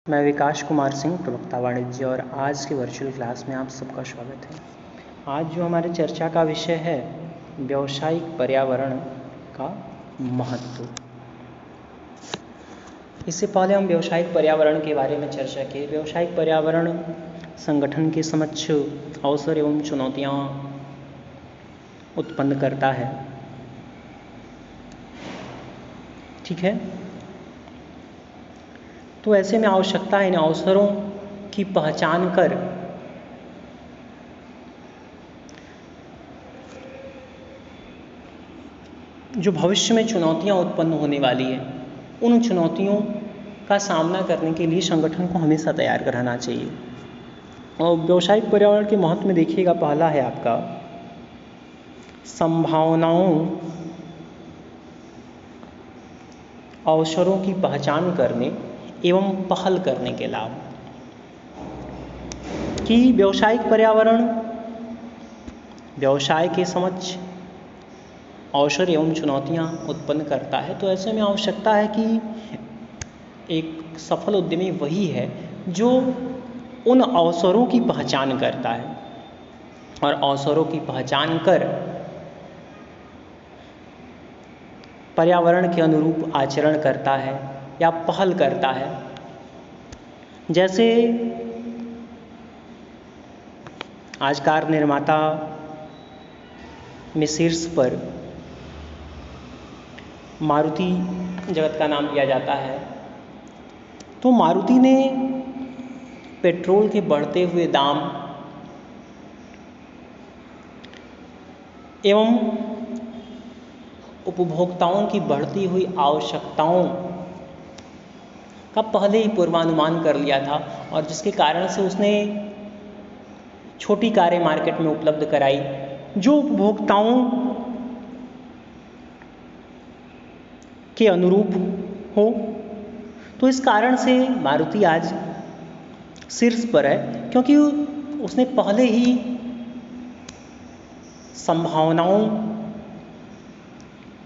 मैं विकास कुमार सिंह, प्रवक्ता वाणिज्य, और आज के वर्चुअल क्लास में आप सबका स्वागत है। आज जो हमारे चर्चा का विषय है व्यावसायिक पर्यावरण का महत्व। इससे पहले हम व्यावसायिक पर्यावरण के बारे में चर्चा किए। व्यावसायिक पर्यावरण संगठन के समक्ष अवसर एवं चुनौतियाँ उत्पन्न करता है। ठीक है, तो ऐसे में आवश्यकता है इन अवसरों की पहचान कर जो भविष्य में चुनौतियां उत्पन्न होने वाली है उन चुनौतियों का सामना करने के लिए संगठन को हमेशा तैयार रहना चाहिए। और व्यावसायिक पर्यावरण के महत्व में देखिएगा, पहला है आपका संभावनाओं अवसरों की पहचान करने एवं पहल करने के लाभ। कि व्यावसायिक पर्यावरण व्यवसाय के समक्ष अवसर एवं चुनौतियां उत्पन्न करता है। तो ऐसे में आवश्यकता है कि एक सफल उद्यमी वही है जो उन अवसरों की पहचान करता है और अवसरों की पहचान कर पर्यावरण के अनुरूप आचरण करता है या पहल करता है। जैसे आज कार निर्माता में शीर्ष पर मारुति जगत का नाम लिया जाता है। तो मारुति ने पेट्रोल के बढ़ते हुए दाम एवं उपभोक्ताओं की बढ़ती हुई आवश्यकताओं का पहले ही पूर्वानुमान कर लिया था, और जिसके कारण से उसने छोटी कारें मार्केट में उपलब्ध कराई जो उपभोक्ताओं के अनुरूप हो। तो इस कारण से मारुति आज शीर्ष पर है, क्योंकि उसने पहले ही संभावनाओं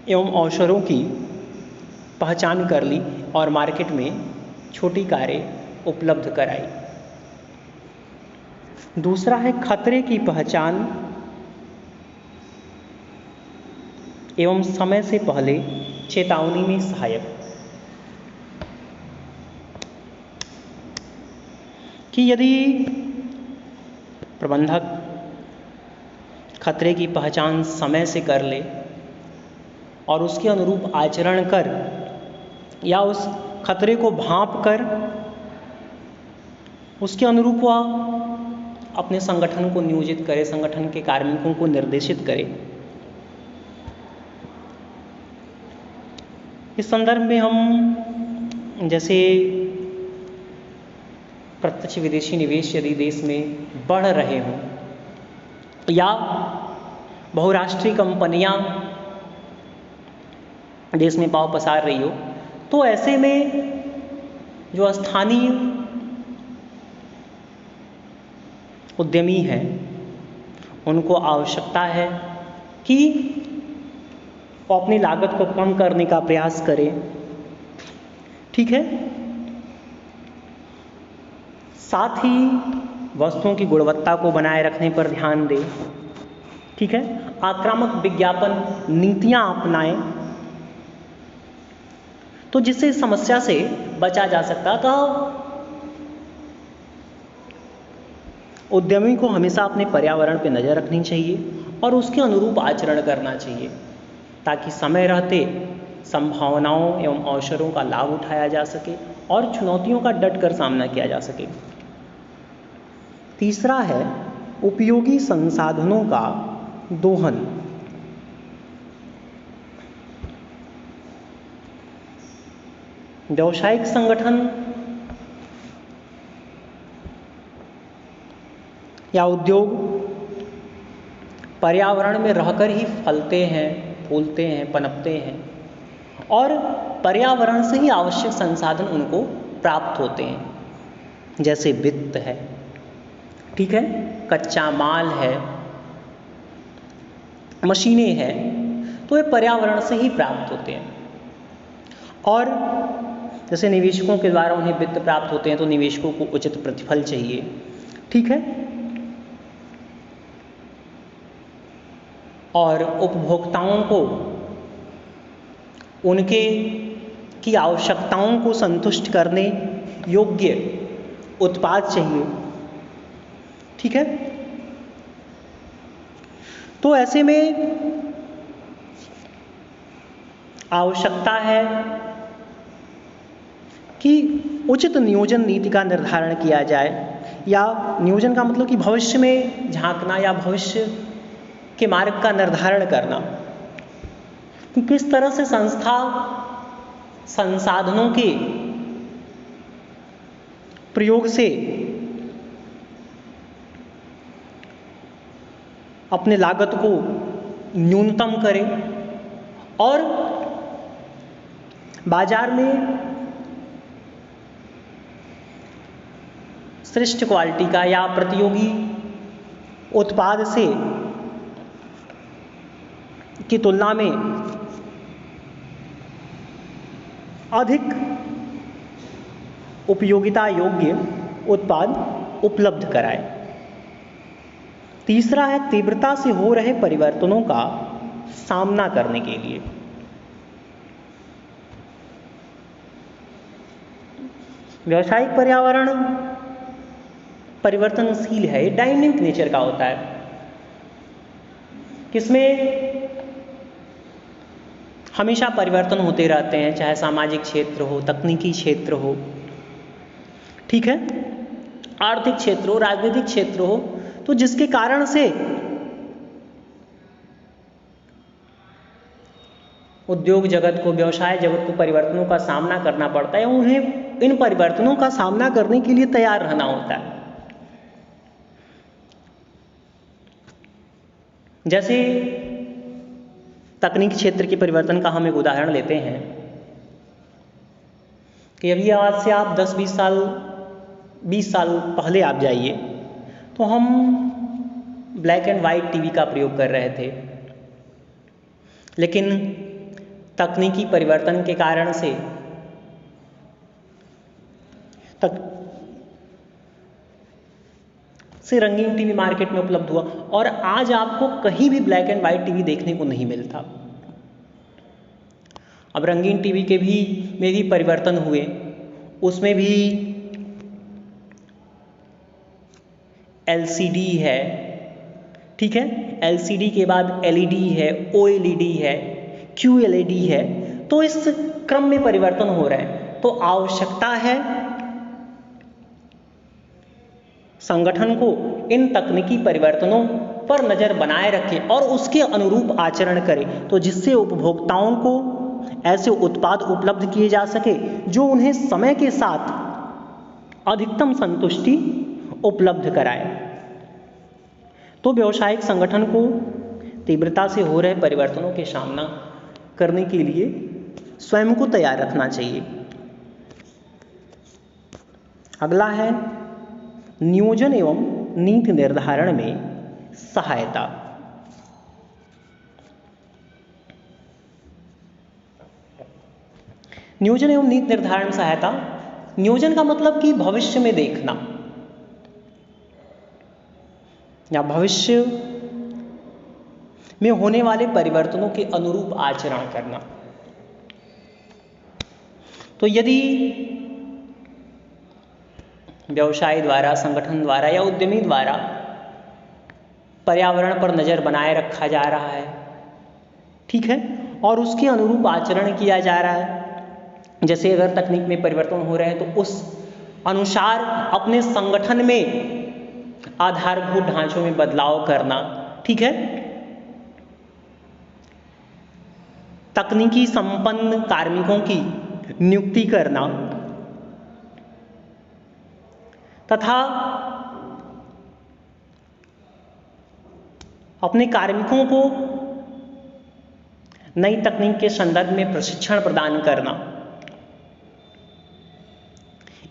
एवं अवसरों की पहचान कर ली और मार्केट में छोटी कारें उपलब्ध कराई। दूसरा है खतरे की पहचान एवं समय से पहले चेतावनी में सहायक। कि यदि प्रबंधक खतरे की पहचान समय से कर ले और उसके अनुरूप आचरण कर या उस खतरे को भांप कर उसके अनुरूप वह अपने संगठन को नियोजित करे, संगठन के कार्मिकों को निर्देशित करे। इस संदर्भ में हम जैसे प्रत्यक्ष विदेशी निवेश यदि देश में बढ़ रहे हों या बहुराष्ट्रीय कंपनियां देश में पांव पसार रही हो, तो ऐसे में जो स्थानीय उद्यमी हैं उनको आवश्यकता है कि वो अपनी लागत को कम करने का प्रयास करें। ठीक है, साथ ही वस्तुओं की गुणवत्ता को बनाए रखने पर ध्यान दें। ठीक है, आक्रामक विज्ञापन नीतियां अपनाएं तो जिससे इस समस्या से बचा जा सकता। तो उद्यमी को हमेशा अपने पर्यावरण पर नज़र रखनी चाहिए और उसके अनुरूप आचरण करना चाहिए ताकि समय रहते संभावनाओं एवं अवसरों का लाभ उठाया जा सके और चुनौतियों का डटकर सामना किया जा सके। तीसरा है उपयोगी संसाधनों का दोहन। व्यावसायिक संगठन या उद्योग पर्यावरण में रहकर ही फलते हैं, फूलते हैं, पनपते हैं और पर्यावरण से ही आवश्यक संसाधन उनको प्राप्त होते हैं। जैसे वित्त है, ठीक है, कच्चा माल है, मशीनें हैं, तो ये पर्यावरण से ही प्राप्त होते हैं। और जैसे निवेशकों के द्वारा उन्हें वित्त प्राप्त होते हैं तो निवेशकों को उचित प्रतिफल चाहिए, ठीक है। और उपभोक्ताओं को उनके की आवश्यकताओं को संतुष्ट करने योग्य उत्पाद चाहिए, ठीक है। तो ऐसे में आवश्यकता है कि उचित नियोजन नीति का निर्धारण किया जाए, या नियोजन का मतलब कि भविष्य में झांकना या भविष्य के मार्ग का निर्धारण करना कि किस तरह से संस्था संसाधनों के प्रयोग से अपने लागत को न्यूनतम करे और बाजार में श्रेष्ठ क्वालिटी का या प्रतियोगी उत्पाद से की तुलना में अधिक उपयोगिता योग्य उत्पाद उपलब्ध कराए। तीसरा है तीव्रता से हो रहे परिवर्तनों का सामना करने के लिए। व्यावसायिक पर्यावरण परिवर्तनशील है, डायनामिक नेचर का होता है, किसमें हमेशा परिवर्तन होते रहते हैं, चाहे सामाजिक क्षेत्र हो, तकनीकी क्षेत्र हो, ठीक है, आर्थिक क्षेत्र हो, राजनीतिक क्षेत्र हो, तो जिसके कारण से उद्योग जगत को, व्यवसाय जगत को परिवर्तनों का सामना करना पड़ता है। उन्हें इन परिवर्तनों का सामना करने के लिए तैयार रहना होता है। जैसे तकनीकी क्षेत्र के परिवर्तन का हम एक उदाहरण लेते हैं कि अभी आज से आप 10-20 साल पहले आप जाइए तो हम ब्लैक एंड वाइट टीवी का प्रयोग कर रहे थे, लेकिन तकनीकी परिवर्तन के कारण से रंगीन टीवी मार्केट में उपलब्ध हुआ और आज आपको कहीं भी ब्लैक एंड वाइट टीवी देखने को नहीं मिलता। अब रंगीन टीवी के में भी परिवर्तन हुए, उसमें भी एलसीडी है, ठीक है, एलसीडी के बाद एलईडी है, ओएलईडी है, क्यूएलईडी है, तो इस क्रम में परिवर्तन हो रहे हैं। तो आवश्यकता है संगठन को इन तकनीकी परिवर्तनों पर नजर बनाए रखे और उसके अनुरूप आचरण करे, तो जिससे उपभोक्ताओं को ऐसे उत्पाद उपलब्ध किए जा सके जो उन्हें समय के साथ अधिकतम संतुष्टि उपलब्ध कराए। तो व्यावसायिक संगठन को तीव्रता से हो रहे परिवर्तनों के सामना करने के लिए स्वयं को तैयार रखना चाहिए। अगला है नियोजन एवं नीति निर्धारण में सहायता। नियोजन एवं नीति निर्धारण में सहायता, नियोजन का मतलब कि भविष्य में देखना या भविष्य में होने वाले परिवर्तनों के अनुरूप आचरण करना। तो यदि व्यवसाय द्वारा, संगठन द्वारा या उद्यमी द्वारा पर्यावरण पर नजर बनाए रखा जा रहा है, ठीक है, और उसके अनुरूप आचरण किया जा रहा है, जैसे अगर तकनीक में परिवर्तन हो रहे हैं तो उस अनुसार अपने संगठन में आधारभूत ढांचों में बदलाव करना, ठीक है, तकनीकी संपन्न कार्मिकों की नियुक्ति करना तथा अपने कार्मिकों को नई तकनीक के संदर्भ में प्रशिक्षण प्रदान करना।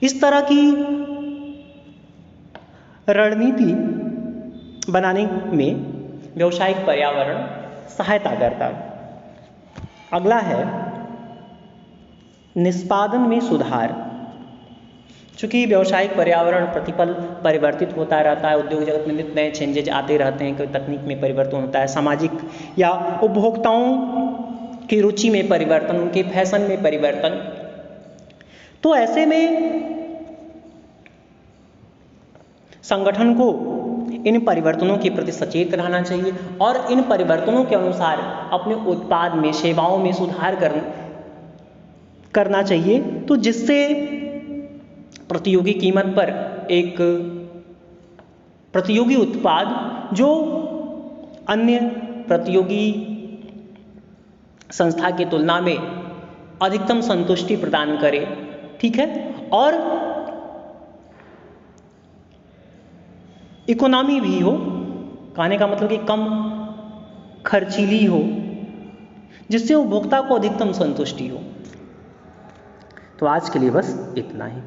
इस तरह की रणनीति बनाने में व्यावसायिक पर्यावरण सहायता करता है। अगला है निष्पादन में सुधार। चूँकि व्यावसायिक पर्यावरण प्रतिपल परिवर्तित होता रहता है, उद्योग जगत में नित्य नए चेंजेज आते रहते हैं, कोई तकनीक में परिवर्तन होता है, सामाजिक या उपभोक्ताओं की रुचि में परिवर्तन, उनके फैशन में परिवर्तन। तो ऐसे में संगठन को इन परिवर्तनों के प्रति सचेत रहना चाहिए और इन परिवर्तनों के अनुसार अपने उत्पाद में, सेवाओं में सुधार करना चाहिए, तो जिससे प्रतियोगी कीमत पर एक प्रतियोगी उत्पाद जो अन्य प्रतियोगी संस्था की तुलना में अधिकतम संतुष्टि प्रदान करे, ठीक है, और इकोनॉमी भी हो, कहने का मतलब कि कम खर्चीली हो, जिससे उपभोक्ता को अधिकतम संतुष्टि हो। तो आज के लिए बस इतना ही।